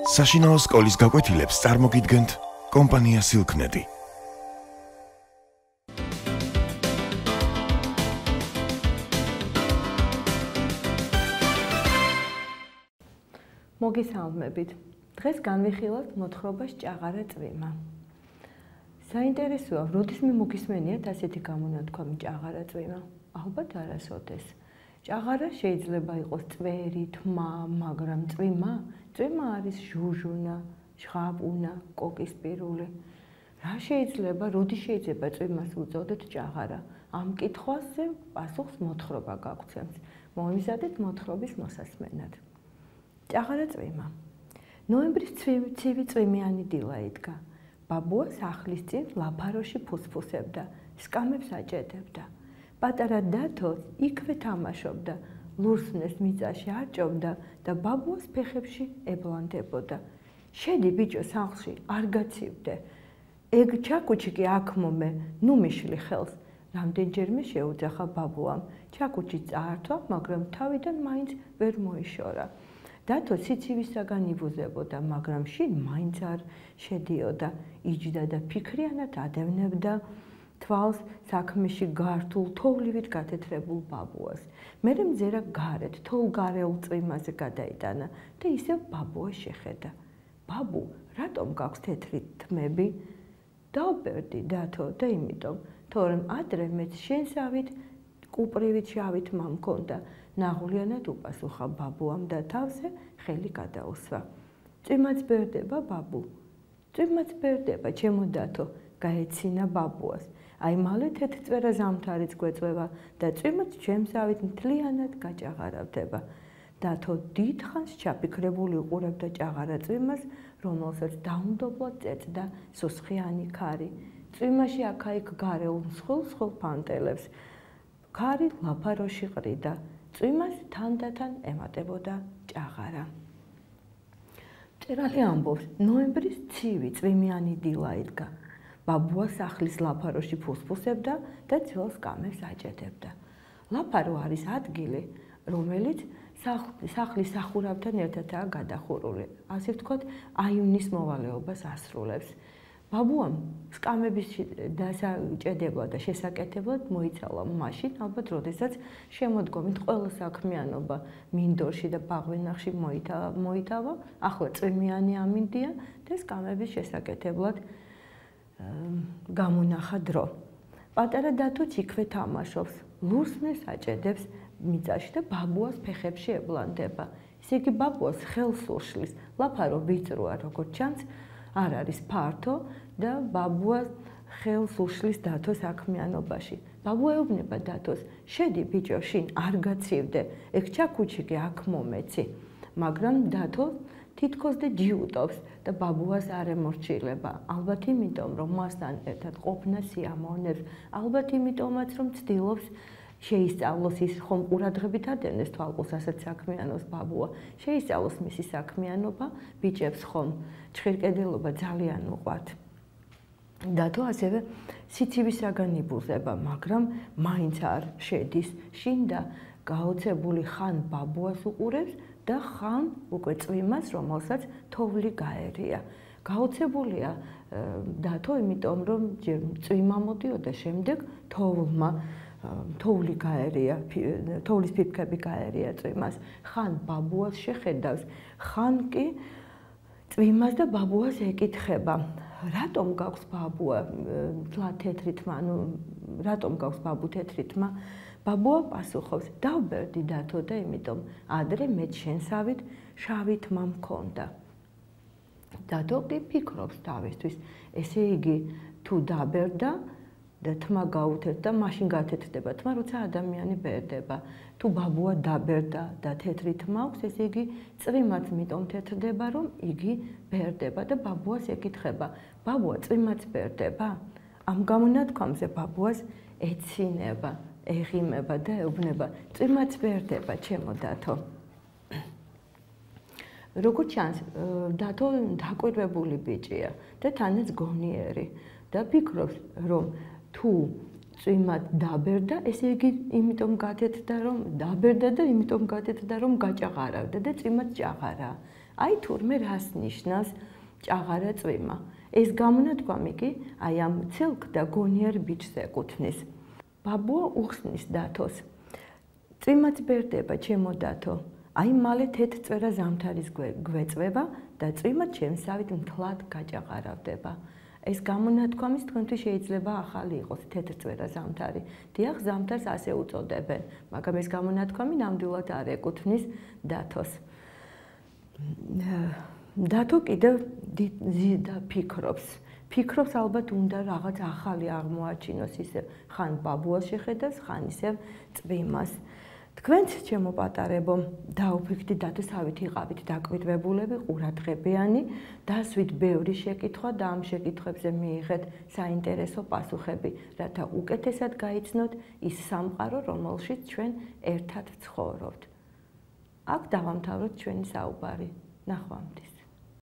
საშინაო სკოლის გაკვეთილებს წარმოგიდგენთ კომპანია Silknet. მოგესალმებით. დღეს განვიხილავთ მოთხრობას ჭაღარა წვიმა. საინტერესოა, როდისმე მოგისმენიათ ასეთი გამონათქვამი ჭაღარა წვიმა? ალბათ არასოდეს. ჭაღარა შეიძლება იყოს წვერი, თმა, მაგრამ წვიმა არის ჟუჟუნა, ჟღაპუნა, კოკისპირული. რა შეიძლება, როდის შეიძლება წვიმას უწოდეთ ჭაღარა? ამ კითხვაზე პასუხს მოთხრობა გაგცემს. მოიმზადეთ მოთხრობის მოსასმენად. ჭაღარა წვიმა. ნოემბრის ცივი წვიმიანი დილა იდგა. ბაბუა სახლის წინ ლაფაროში ფუსფუსებდა, სკამებს აჭედებდა. პატარა დათო იქვე თამაშობდა, ლურსმნეს მიწაში არჭობდა და ბაბუას ფეხებში ებლანდებოდა. შედი ბიჭო სახლში, არ გაცივდე. ეგ ჩაკუჩი კი აქ მომე, ნუ მიშლი ხელს. რამდენჯერმე შეუძახა ბაბუამ. ჩაკუჩი წაართვა, მაგრამ თავიდან მაინც ვერ მოიშორა. დათო სიცივისაგან იბუზებოდა, მაგრამ შინ მაინც არ შედიოდა. იჯდა და ფიქრიანად ადევნებდა თვალს საქმეში გართულ, თოვლივით გათეთრებულ ბაბუას. მერე მზერა გარეთ, თოვლგარეულ წვიმაზე გადაიტანა და ისევ ბაბუას შეხედა. ბაბუ, რატომ გაქვს თეთრი თმები? დავბერდი დათო და იმიტომ, თორემ ადრე მეც შენსავით კუპრივით შავი თმა მქონდა. ნაღვლიანად უპასუხა ბაბუამ და თავზე ხელი გადაუსვა. წვიმაც ბერდება ბაბუ. წვიმაც ბერდება, ჩემო დათო, გაეცინა ბაბუას. აი მალე თეთრწვერა ზამთარიც გვეწვევა და წვიმაც ჩემსავით მთლიანად გაჭაღარავდება. დათო დიდხანს ჩაფიქრებული უყურებდა ჭაღარა წვიმას, რომელსაც დაუნდობლად წეწდა სუსხიანი ქარი. წვიმაში აქა-იქ გარეულ მსხვილ ფანტელებს. ქარი ლაფაროში ყრიდა. წვიმას თანდათან ემატებოდა ჭაღარა. მწერალი ამბობს, ნოემბრის ცივი წვიმიანი დილა იდგა. ბაბუა სახლის ლაფაროში ფუსფუსებდა და ძველ სკამებს აჭედებდა. ლაფარო არის ადგილი, რომელიც სახლის სახურავთან ერთადაა გადახურული. ასე ვთქვათ, აივნის მოვალეობას ასრულებს. ბაბუამ სკამების დასაჭედებლად და შესაკეთებლად მოიცალა მაშინ, ალბათ, როდესაც შემოდგომით ყველა საქმიანობა მინდორში და ბაღვენახში მოითავა, ახლა წვიმიანი ამინდია და სკამების შესაკეთებლად გამონახა დრო. პატარა დათოც იქვე თამაშობს, ლურსმნეს აჭედებს მიწაში და ბაბუას ფეხებში ებლანდება. ისე იგი ბაბუას ხელს უშლის, ლაფარო ვიწროა, როგორც ჩანს, არ არის ფართო და ბაბუას ხელს უშლის დათოს საქმიანობაში. ბაბუა ეუბნება დათოს, შედი ბიჭო, შინ არ გაცივდე, ეგ ჩაკუჩი კი აქ მომეცი. მაგრამ დათო თითქოს და ჯიუტობს და ბაბუას არ ემორჩილება. ალბათ იმიტომ, რომ მასთან ერთად ყოფნა სიამოვნებს, ალბათ იმიტომაც, რომ ცდილობს შეისწავლოს ის ხომ ყურადღებით ადევნეს თვალყურს ასეთ საქმიანობს ბაბუა. შეისწავლოს მისი საქმიანობა, ბიჭებს ხომ ჩხირკედელობა ძალიან უყვართ. დათო ასევე სიცივისაგან იბუზება, მაგრამ მაინც არ შედის შინ და გაოცებული ხან ბაბუას უყურებს და ხან უკვე წვიმას, რომელსაც თოვლი გაერია. გაოცებულია დათო, იმიტომ რომ ჯერ წვიმა მოდიოდა, შემდეგ თოვლის ფიფქები გაერია წვიმას. ხან ბაბუას შეხედავს, ხან კი წვიმას და ბაბუას ეკითხება. რატომ გაქვს ბაბუა თეთრი თმა? რატომ გაქვს ბაბუ თეთრი თმა? ბაბუა პასუხობს, დავბერდი დათო და იმიტომ ადრე მეც შენსავით შავი თმა მქონდა. დათო კი ფიქრობს თავისთვის, ესე იგი თუ დაბერდა და თმა გაუთეთრდა, მაშინ გათეთრდება თმა, როცა ადამიანი ბერდება. თუ ბაბუა დაბერდა და თეთრი თმა აქვს, ესე იგი წვიმაც მიტომ თეთრდება, რომ იგი ბერდება და ბაბუას ეკითხება, ბაბუა წვიმაც ბერდება? ამ გამონათქვამზე ბაბუას ეცინება, ეღიმება და ეუბნება, წვიმაც ბერდება, ჩემო დათო. როგორც ჩანს, დათო დაკვირვებული ბიჭია და თანაც გონიერი და ფიქრობს, რომ თუ წვიმა დაბერდა, ესე იგი იმიტომ გათეთრდა, რომ დაბერდა და იმიტომ გათეთრდა, რომ გაჭაღარავდა და წვიმაც ჭაღარა. აი თურმე რას ნიშნავს ჭაღარა წვიმა. ეს გამონათქვამი კი აი ამ ცილკ და გონიერ ბიჭს ეკუთვნის. ბაბუა უხსნის დათოს. წვიმაც ბერდება, ჩემო დათო. აი მალე თეთრწვერა ზამთარის გვეწვება და წვიმა ჩემსავით მთლად გაჭაღარავდება. ეს გამონათქვამის თქვენთვის შეიძლება ახალი იყოს თეთრწვერა ზამთარი. დიახ, ზამთარს ასე უწოდებენ, მაგრამ ეს გამონათქვამი ნამდვილად არ ეკუთვნის დათოს. დათო კიდევ ზიდა ფიქრობს ალბათ უნდა რაღაც ახალი აღმოაჩინოს, ისე ხან ბაბუას შეხედავს, ხან ისევ წვიმას. თქვენც ჩემო პატარებო, დაუფიქრდით დათოსავით იყავით დაკვირვებულები, ყურადღებიანი, დასვით ბევრი შეკითხვა და ამ შეკითხვებზე მიიღეთ საინტერესო პასუხები, რათა უკეთესად გაიცნოთ ის სამყარო, რომელშიც ჩვენ ერთად ცხოვრობთ. აქ დავამთავროთ ჩვენი საუბარი. ნახვამდის.